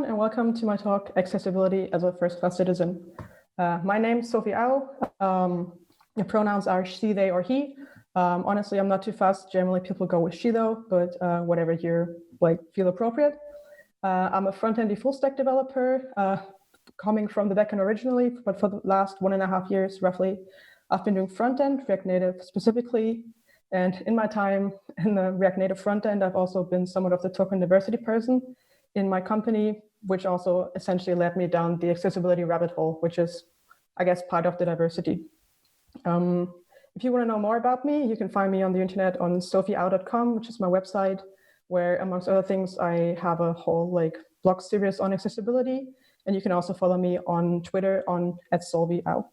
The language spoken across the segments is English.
everyone, and welcome to my talk, Accessibility as a First-Class Citizen. My name is Sophie. The pronouns are she, they, or he. Honestly, I'm not too fussed. Generally, people go with she, though, but whatever you feel appropriate. I'm a front-end full stack developer, coming from the backend originally, but for the last 1.5 years, roughly, I've been doing front-end, React Native specifically. And in my time in the React Native front-end, I've also been somewhat of the token diversity person in my company, which also essentially led me down the accessibility rabbit hole, which is, I guess, part of the diversity. If you want to know more about me, you can find me on the internet on sophieout.com, which is my website, where, amongst other things, I have a whole blog series on accessibility. And you can also follow me on Twitter on @solviout.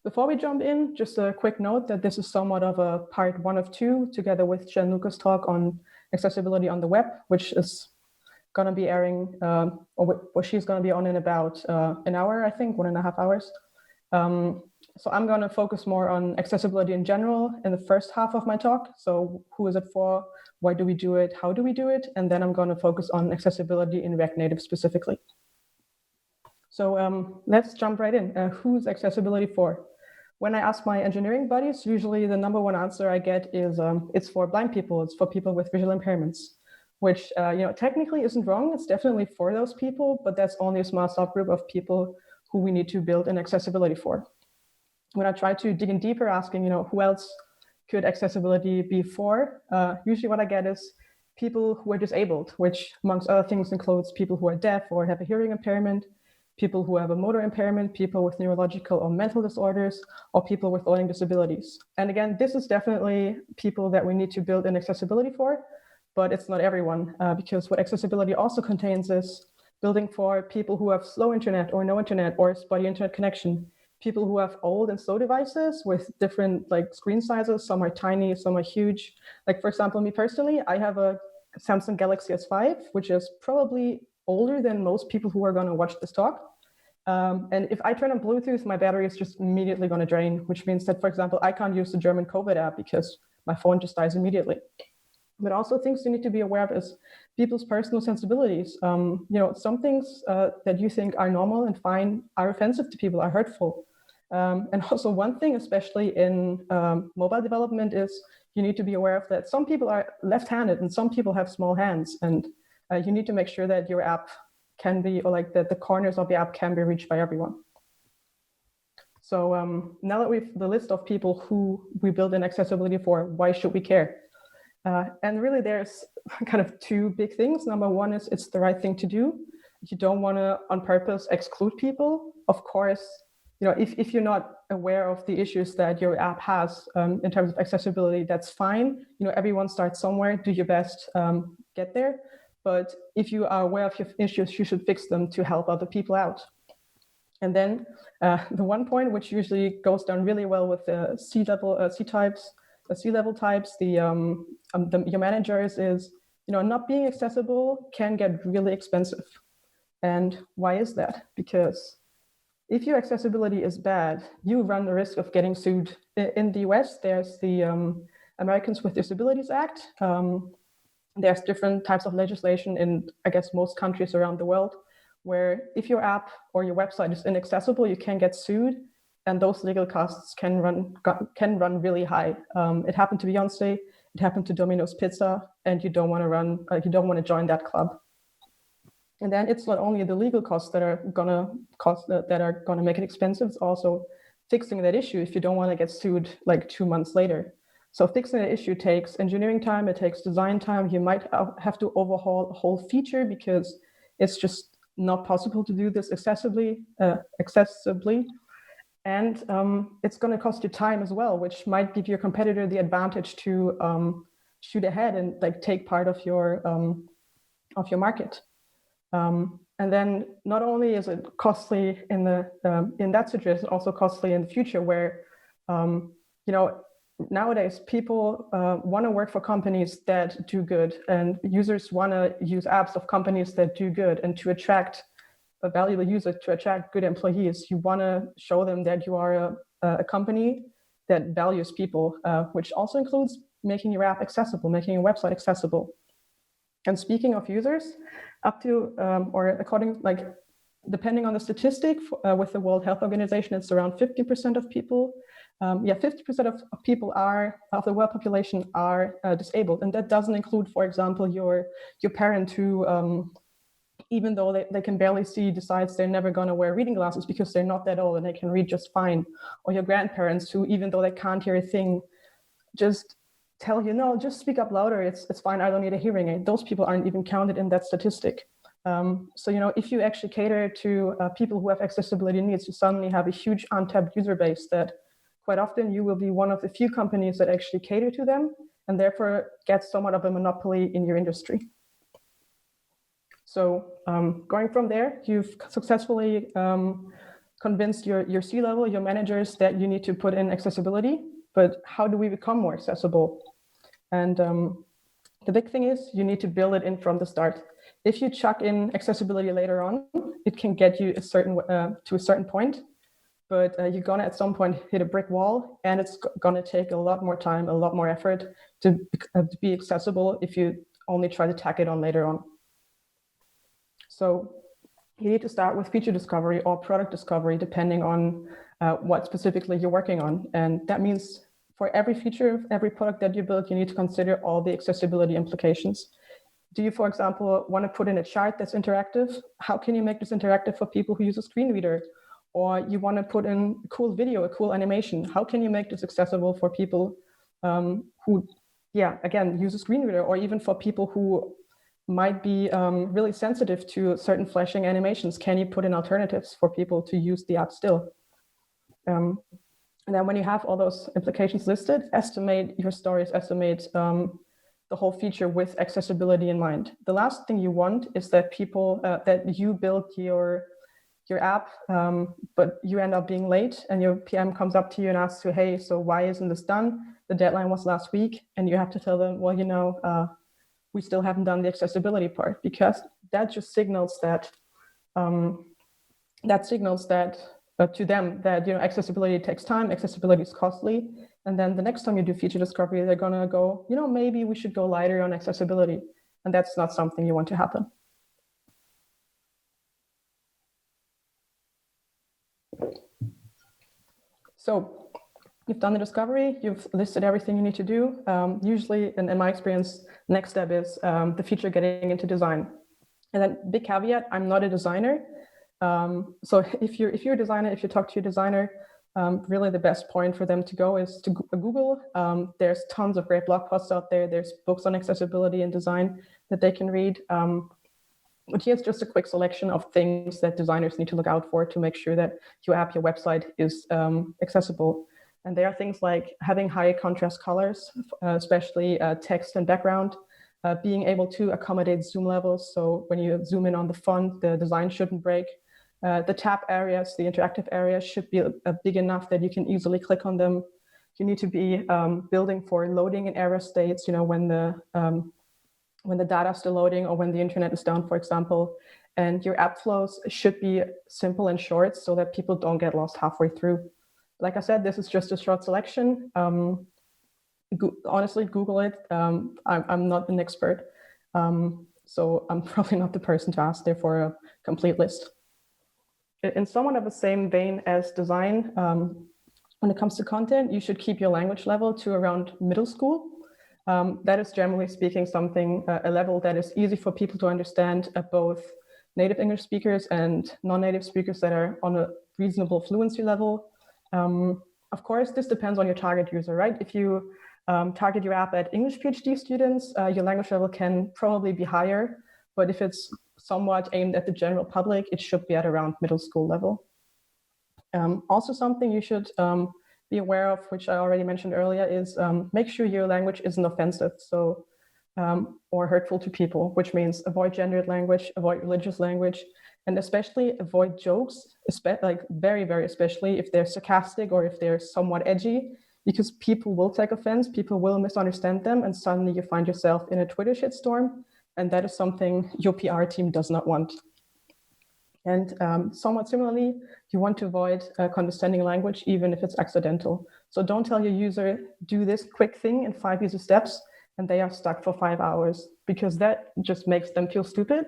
Before we jump in, just a quick note that this is somewhat of a part 1 of 2, together with Gianluca's talk on accessibility on the web, which is going to be airing, or she's going to be on in about an hour, I think, 1.5 hours. So I'm going to focus more on accessibility in general in the first half of my talk. So who is it for? Why do we do it? How do we do it? And then I'm going to focus on accessibility in React Native specifically. So let's jump right in. Who's accessibility for? When I ask my engineering buddies, usually the number one answer I get is it's for blind people. It's for people with visual impairments, which technically isn't wrong. It's definitely for those people, but that's only a small subgroup of people who we need to build an accessibility for. When I try to dig in deeper, asking who else could accessibility be for, usually what I get is people who are disabled, which amongst other things includes people who are deaf or have a hearing impairment, people who have a motor impairment, people with neurological or mental disorders, or people with learning disabilities. And again, this is definitely people that we need to build an accessibility for, but it's not everyone, because what accessibility also contains is building for people who have slow internet or no internet or spotty internet connection, people who have old and slow devices with different screen sizes. Some are tiny, some are huge. For example, me personally, I have a Samsung Galaxy S5, which is probably older than most people who are going to watch this talk. And if I turn on Bluetooth, my battery is just immediately going to drain, which means that, for example, I can't use the German COVID app because my phone just dies immediately. But also things you need to be aware of is people's personal sensibilities. Some things that you think are normal and fine are offensive to people, are hurtful. And also one thing, especially in mobile development, is you need to be aware of that some people are left-handed and some people have small hands. And you need to make sure that your app can be, or that the corners of the app can be reached by everyone. So now that we've the list of people who we build an accessibility for, why should we care? And really there's kind of 2 big things. Number one is it's the right thing to do. You don't want to on purpose exclude people. Of course, if you're not aware of the issues that your app has in terms of accessibility, that's fine. Everyone starts somewhere, do your best, get there. But if you are aware of your issues, you should fix them to help other people out. And then the one point which usually goes down really well with the C-level types, your managers is, not being accessible can get really expensive. And why is that? Because if your accessibility is bad, you run the risk of getting sued. In the US, there's the Americans with Disabilities Act. There's different types of legislation in, I guess, most countries around the world, where if your app or your website is inaccessible, you can get sued, and those legal costs can run really high. It happened to Beyonce, it happened to Domino's Pizza, and you don't want to join that club. And then it's not only the legal costs that are gonna make it expensive, it's also fixing that issue if you don't want to get sued 2 months later. So fixing the issue takes engineering time, it takes design time. You might have to overhaul a whole feature because it's just not possible to do this accessibly. And it's going to cost you time as well, which might give your competitor the advantage to shoot ahead and take part of your market. And then not only is it costly in that situation, it's also costly in the future where nowadays, people want to work for companies that do good, and users want to use apps of companies that do good. And to attract a valuable user, to attract good employees, you want to show them that you are a company that values people, which also includes making your app accessible, making your website accessible. And speaking of users, up to, depending on the statistic, with the World Health Organization, it's around 50% of people. 50% of people of the world population are disabled. And that doesn't include, for example, your parent who, even though they can barely see, decides they're never going to wear reading glasses because they're not that old and they can read just fine. Or your grandparents who, even though they can't hear a thing, just tell you, no, just speak up louder. It's fine. I don't need a hearing aid. Those people aren't even counted in that statistic. So, if you actually cater to people who have accessibility needs, you suddenly have a huge untapped user base that quite often you will be one of the few companies that actually cater to them and therefore get somewhat of a monopoly in your industry. So going from there, you've successfully convinced your C-level, your managers, that you need to put in accessibility. But how do we become more accessible? And the big thing is you need to build it in from the start. If you chuck in accessibility later on, it can get you to a certain point, but you're gonna at some point hit a brick wall, and it's gonna take a lot more time, a lot more effort to be accessible if you only try to tack it on later on. So you need to start with feature discovery or product discovery, depending on what specifically you're working on. And that means for every feature, every product that you build, you need to consider all the accessibility implications. Do you, for example, want to put in a chart that's interactive? How can you make this interactive for people who use a screen reader? Or you want to put in a cool video, a cool animation? How can you make this accessible for people who, again, use a screen reader, or even for people who might be really sensitive to certain flashing animations? Can you put in alternatives for people to use the app still? And then when you have all those implications listed, estimate your stories, estimate the whole feature with accessibility in mind. The last thing you want is that people, that you build your app, but you end up being late and your PM comes up to you and asks you, hey, so why isn't this done? The deadline was last week. And you have to tell them, well, we still haven't done the accessibility part, because that just signals that, to them that accessibility takes time, accessibility is costly. And then the next time you do feature discovery, they're gonna go, maybe we should go lighter on accessibility. And that's not something you want to happen. So you've done the discovery, you've listed everything you need to do. Usually, in my experience, next step is the feature getting into design. And then big caveat, I'm not a designer. So if you're a designer, if you talk to your designer, really the best point for them to go is to Google. There's tons of great blog posts out there. There's books on accessibility and design that they can read. But here's just a quick selection of things that designers need to look out for to make sure that your app, your website is accessible. And there are things like having high contrast colors, especially text and background, being able to accommodate zoom levels. So when you zoom in on the font, the design shouldn't break. The tab areas, the interactive areas should be big enough that you can easily click on them. You need to be building for loading and error states, when the data is still loading or when the internet is down, for example. And your app flows should be simple and short so that people don't get lost halfway through. Like I said, this is just a short selection. Honestly, Google it. I'm not an expert, so I'm probably not the person to ask there for a complete list. In somewhat of the same vein as design, when it comes to content, you should keep your language level to around middle school. That is generally speaking a level that is easy for people to understand, both native English speakers and non-native speakers that are on a reasonable fluency level. Of course, this depends on your target user, right? If you target your app at English PhD students, your language level can probably be higher, but if it's somewhat aimed at the general public, it should be at around middle school level. Also something you should be aware of, which I already mentioned earlier, is make sure your language isn't offensive or hurtful to people, which means avoid gendered language, avoid religious language, and especially avoid jokes, like very, very especially if they're sarcastic or if they're somewhat edgy, because people will take offense, people will misunderstand them, and suddenly you find yourself in a Twitter shitstorm, and that is something your PR team does not want. And somewhat similarly, you want to avoid condescending language, even if it's accidental. So don't tell your user, do this quick thing in 5 easy steps, and they are stuck for 5 hours, because that just makes them feel stupid.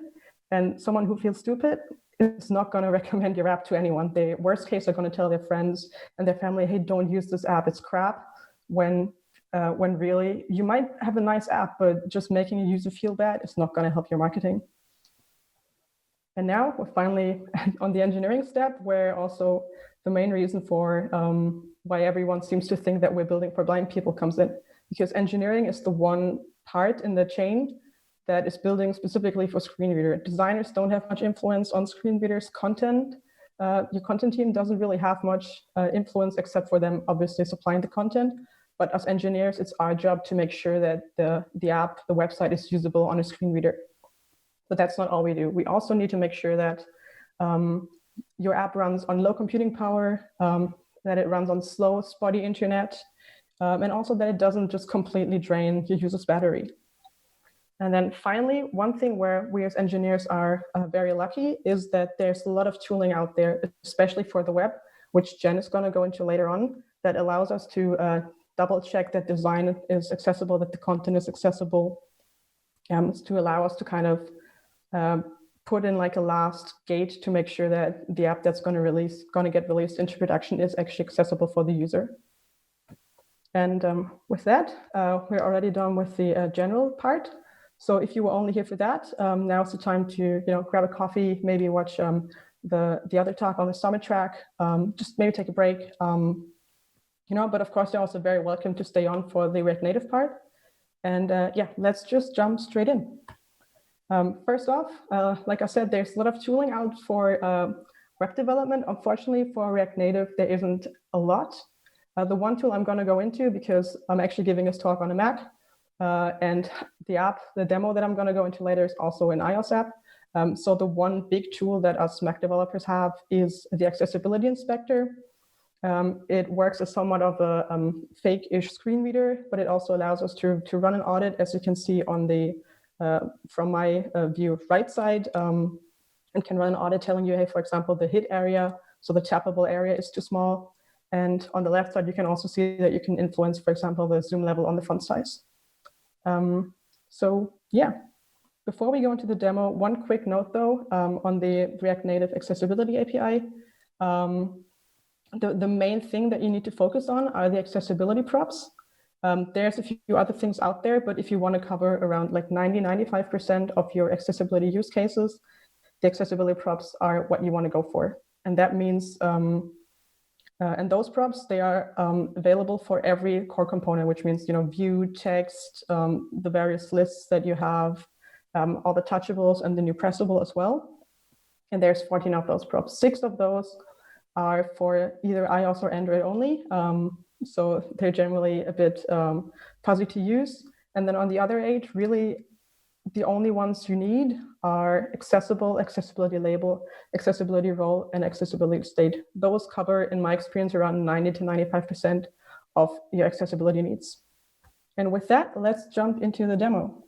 And someone who feels stupid is not going to recommend your app to anyone. They, worst case, are going to tell their friends and their family, hey, don't use this app, it's crap. When really you might have a nice app, but just making a user feel bad is not going to help your marketing. And now we're finally on the engineering step, where also the main reason for why everyone seems to think that we're building for blind people comes in, because engineering is the one part in the chain that is building specifically for screen reader. Designers don't have much influence on screen readers' content. Your content team doesn't really have much influence, except for them obviously supplying the content. But as engineers, it's our job to make sure that the app, the website, is usable on a screen reader. But that's not all we do. We also need to make sure that your app runs on low computing power, that it runs on slow, spotty internet, and also that it doesn't just completely drain your user's battery. And then finally, one thing where we as engineers are very lucky is that there's a lot of tooling out there, especially for the web, which Jen is going to go into later on, that allows us to double check that design is accessible, that the content is accessible, to allow us to kind of put in like a last gate to make sure that the app that's going to get released into production is actually accessible for the user. And with that, we're already done with the general part. So if you were only here for that, now's the time to grab a coffee, maybe watch the other talk on the summit track, just maybe take a break. But of course, you're also very welcome to stay on for the React Native part. And yeah, let's just jump straight in. First off, like I said, there's a lot of tooling out for web development. Unfortunately, for React Native, there isn't a lot. The one tool I'm going to go into, because I'm actually giving this talk on a Mac, and the demo that I'm going to go into later is also an iOS app. So the one big tool that us Mac developers have is the accessibility inspector. It works as somewhat of a fake-ish screen reader, but it also allows us to run an audit, as you can see on the from my view right side, and can run an audit telling you, hey, for example, the hit area, so the tappable area is too small. And on the left side, you can also see that you can influence, for example, the zoom level on the font size. So yeah, before we go into the demo, one quick note though, on the React Native Accessibility API. The main thing that you need to focus on are the accessibility props. There's a few other things out there, but if you want to cover around like 90-95% of your accessibility use cases, the accessibility props are what you want to go for. And that means, and those props, they are available for every core component, which means, view, text, the various lists that you have, all the touchables and the new pressable as well. And there's 14 of those props. 6 of those are for either iOS or Android only. So they're generally a bit fuzzy to use. And then on the other 8, really the only ones you need are accessible, accessibility label, accessibility role, and accessibility state. Those cover, in my experience, around 90-95% of your accessibility needs. And with that, let's jump into the demo.